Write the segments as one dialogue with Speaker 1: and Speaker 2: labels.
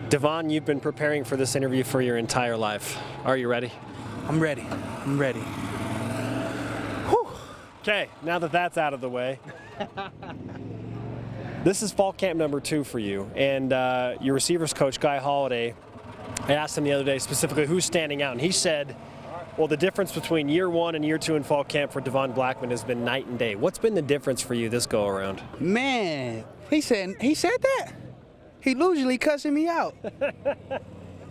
Speaker 1: Devon, you've been preparing for this interview for your entire life. Are you ready?
Speaker 2: I'm ready. I'm ready.
Speaker 1: Whew. Okay, now that that's out of the way. This is fall camp number 2 for you, and your receivers coach, Guy Holliday, I asked him the other day specifically who's standing out, and he said, well, the difference between year 1 and year 2 in fall camp for Devon Blackmon has been night and day. What's been the difference for you this go-around?
Speaker 2: Man, he said that? He usually cussing me out.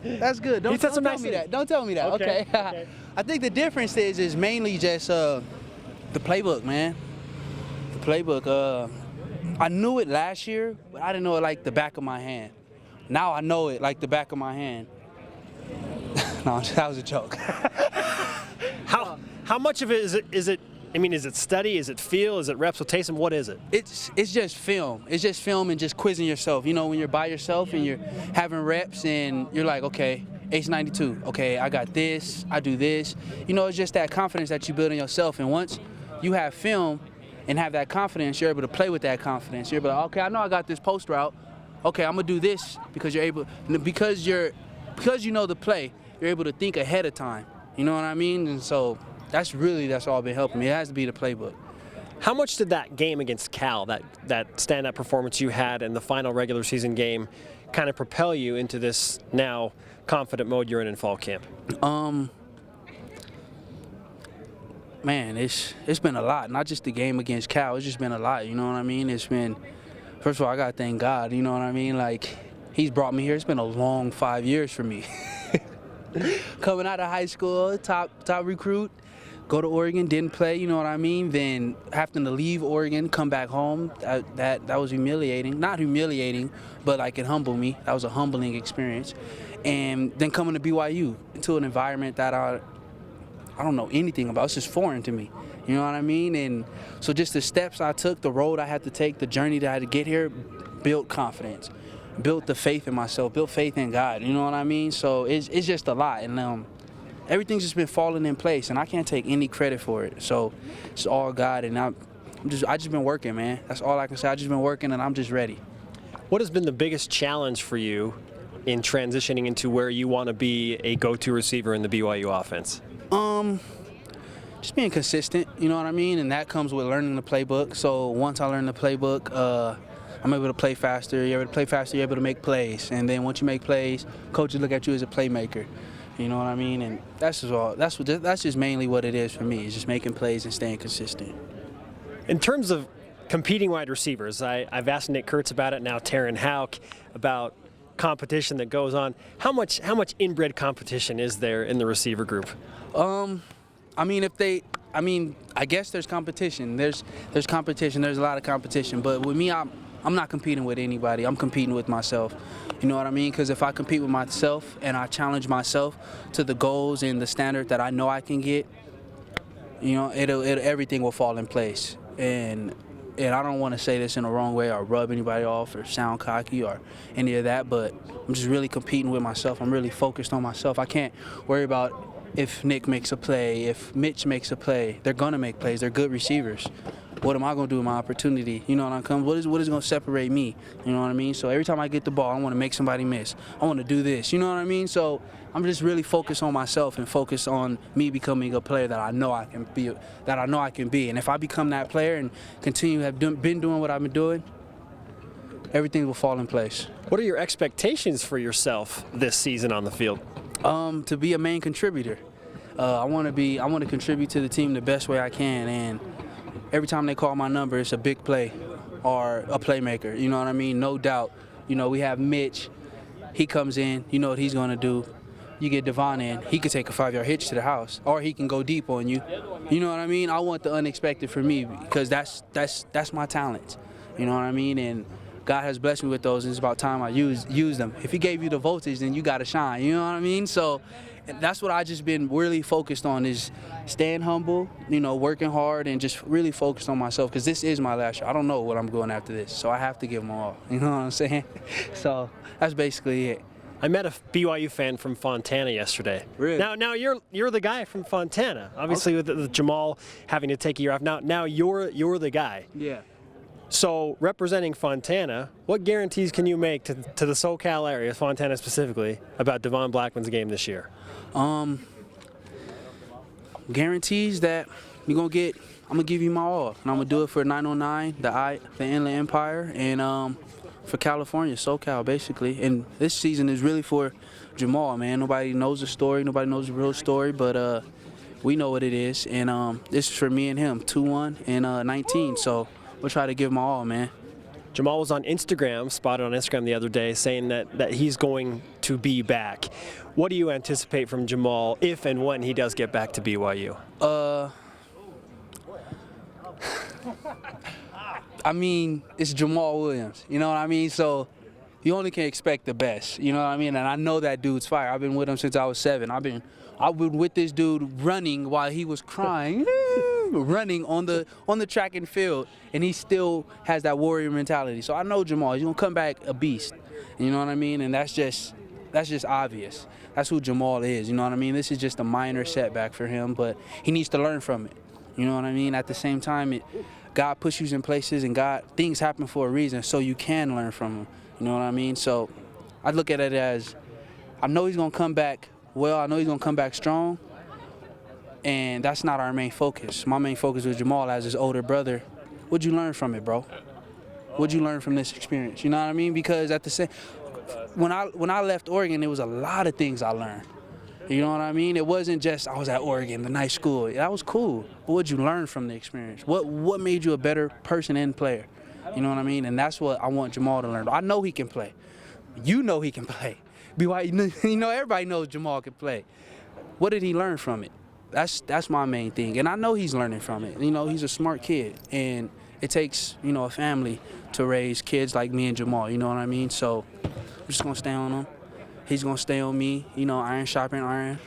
Speaker 2: That's good. Don't tell me that. Don't tell me that. Okay. Okay. I think the difference is mainly just the playbook, man. The playbook. I knew it last year, but I didn't know it like the back of my hand. Now I know it like the back of my hand. No, that was a joke.
Speaker 1: How much of it is it? I mean, is it study? Is it feel? Is it reps with Taysom? What is it?
Speaker 2: It's just film. It's just film and just quizzing yourself. You know, when you're by yourself and you're having reps and you're like, okay, Ace 92. Okay, I got this. I do this. You know, it's just that confidence that you build in yourself. And once you have film and have that confidence, you're able to play with that confidence. You're able to, okay, I know I got this post route. Okay, I'm gonna do this because you're able, because you know the play. You're able to think ahead of time. You know what I mean? And so that's all been helping me. It has to be the playbook.
Speaker 1: How much did that game against Cal, that standout performance you had in the final regular season game, kind of propel you into this now confident mode you're in fall camp?
Speaker 2: Man, it's been a lot. Not just the game against Cal. It's just been a lot. You know what I mean? It's been, first of all, I gotta thank God. You know what I mean? Like, He's brought me here. It's been a long 5 years for me. Coming out of high school, top recruit, go to Oregon, didn't play, you know what I mean? Then having to leave Oregon, come back home, that was humiliating. Not humiliating, but like it humbled me. That was a humbling experience. And then coming to BYU, into an environment that I don't know anything about. It's just foreign to me. You know what I mean? And so just the steps I took, the road I had to take, the journey that I had to get here, built confidence, built the faith in myself, built faith in God. You know what I mean? So it's just a lot. And everything's just been falling in place, and I can't take any credit for it. So it's all God, and I just been working, man. That's all I can say. I just been working, and I'm just ready.
Speaker 1: What has been the biggest challenge for you in transitioning into where you want to be a go-to receiver in the BYU offense?
Speaker 2: Just being consistent, you know what I mean? And that comes with learning the playbook. So once I learn the playbook, I'm able to play faster. You're able to play faster, you're able to make plays. And then once you make plays, coaches look at you as a playmaker. You know what I mean? And that's just mainly what it is for me, is just making plays and staying consistent.
Speaker 1: In terms of competing wide receivers, I've asked Nick Kurtz about it, now Taryn Houck, about competition that goes on. How much inbred competition is there in the receiver group?
Speaker 2: I guess there's competition. There's competition. There's a lot of competition. But with me, I'm not competing with anybody. I'm competing with myself. You know what I mean? Because if I compete with myself and I challenge myself to the goals and the standard that I know I can get, you know, everything will fall in place. And I don't want to say this in the wrong way or rub anybody off or sound cocky or any of that, but I'm just really competing with myself. I'm really focused on myself. I can't worry about if Nick makes a play, if Mitch makes a play. They're going to make plays. They're good receivers. What am I going to do with my opportunity? You know what I'm coming? What is going to separate me? You know what I mean? So every time I get the ball, I want to make somebody miss. I want to do this. You know what I mean? So I'm just really focused on myself and focused on me becoming a player that I know I can be. And if I become that player and continue been doing what I've been doing, everything will fall in place.
Speaker 1: What are your expectations for yourself this season on the field?
Speaker 2: To be a main contributor. I want to contribute to the team the best way I can, and every time they call my number, it's a big play or a playmaker. You know what I mean? No doubt. You know, we have Mitch. He comes in. You know what he's going to do. You get Devon in. He could take a 5-yard hitch to the house, or he can go deep on you. You know what I mean? I want the unexpected for me because that's my talent. You know what I mean? And God has blessed me with those, and it's about time I use them. If he gave you the voltage, then you got to shine, you know what I mean? So that's what I just been really focused on, is staying humble, you know, working hard, and just really focused on myself, because this is my last year. I don't know what I'm going after this, so I have to give them all, you know what I'm saying? So that's basically it.
Speaker 1: I met a BYU fan from Fontana yesterday.
Speaker 2: Really?
Speaker 1: Now you're the guy from Fontana, obviously, okay, with Jamaal having to take a year off. Now you're the guy.
Speaker 2: Yeah.
Speaker 1: So, representing Fontana, what guarantees can you make to the SoCal area, Fontana specifically, about Devon Blackmon's game this year?
Speaker 2: Guarantees that I'm gonna give you my all, and I'm gonna do it for 909, the Inland Empire, and for California, SoCal, basically. And this season is really for Jamaal, man. Nobody knows the story, nobody knows the real story, but we know what it is. And this is for me and him, 2-1 and 19. So we'll try to give him all, man.
Speaker 1: Jamaal was on Instagram, spotted on Instagram the other day, saying that he's going to be back. What do you anticipate from Jamaal if and when he does get back to BYU?
Speaker 2: I mean, it's Jamaal Williams, you know what I mean? So you only can expect the best, you know what I mean? And I know that dude's fire. I've been with him since I was 7. I've been with this dude running while he was crying, running on the track and field, and he still has that warrior mentality. So I know Jamaal, he's gonna come back a beast, you know what I mean? And that's just obvious. That's who Jamaal is, you know what I mean? This is just a minor setback for him, but he needs to learn from it, you know what I mean? At the same time, God puts you in places, and things happen for a reason, so you can learn from them, you know what I mean? So I look at it as, I know he's gonna come back well, I know he's gonna come back strong, and that's not our main focus. My main focus with Jamaal as his older brother. What'd you learn from it, bro? What'd you learn from this experience? You know what I mean? Because at the same, when I left Oregon, there was a lot of things I learned. You know what I mean? It wasn't just I was at Oregon, the nice school. That was cool. But what'd you learn from the experience? What made you a better person and player? You know what I mean? And that's what I want Jamaal to learn. I know he can play. You know he can play. BYU, you know, everybody knows Jamaal can play. What did he learn from it? That's my main thing, and I know he's learning from it. You know, he's a smart kid, and it takes, you know, a family to raise kids like me and Jamaal. You know what I mean? So I'm just gonna stay on him. He's gonna stay on me. You know, iron sharpening iron.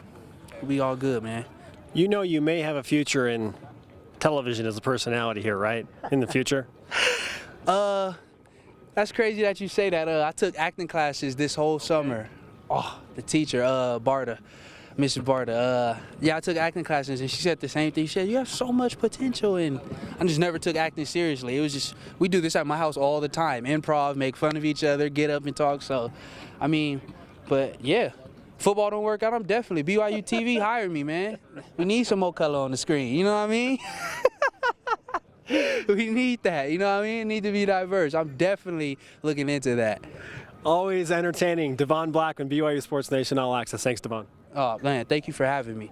Speaker 2: We all good, man.
Speaker 1: You know, you may have a future in television as a personality here, right? In the future.
Speaker 2: That's crazy that you say that. I took acting classes this whole summer. Oh, the teacher, Barta, Mrs. Barta. Yeah, I took acting classes, and she said the same thing. She said, you have so much potential, and I just never took acting seriously. It was just, we do this at my house all the time. Improv, make fun of each other, get up and talk. So, I mean, but yeah, football don't work out, I'm definitely, BYUtv, hire me, man. We need some more color on the screen, you know what I mean? We need that, you know what I mean? It need to be diverse. I'm definitely looking into that.
Speaker 1: Always entertaining. Devon Blackmon, BYU Sports Nation All Access. Thanks, Devon.
Speaker 2: Oh, man, thank you for having me.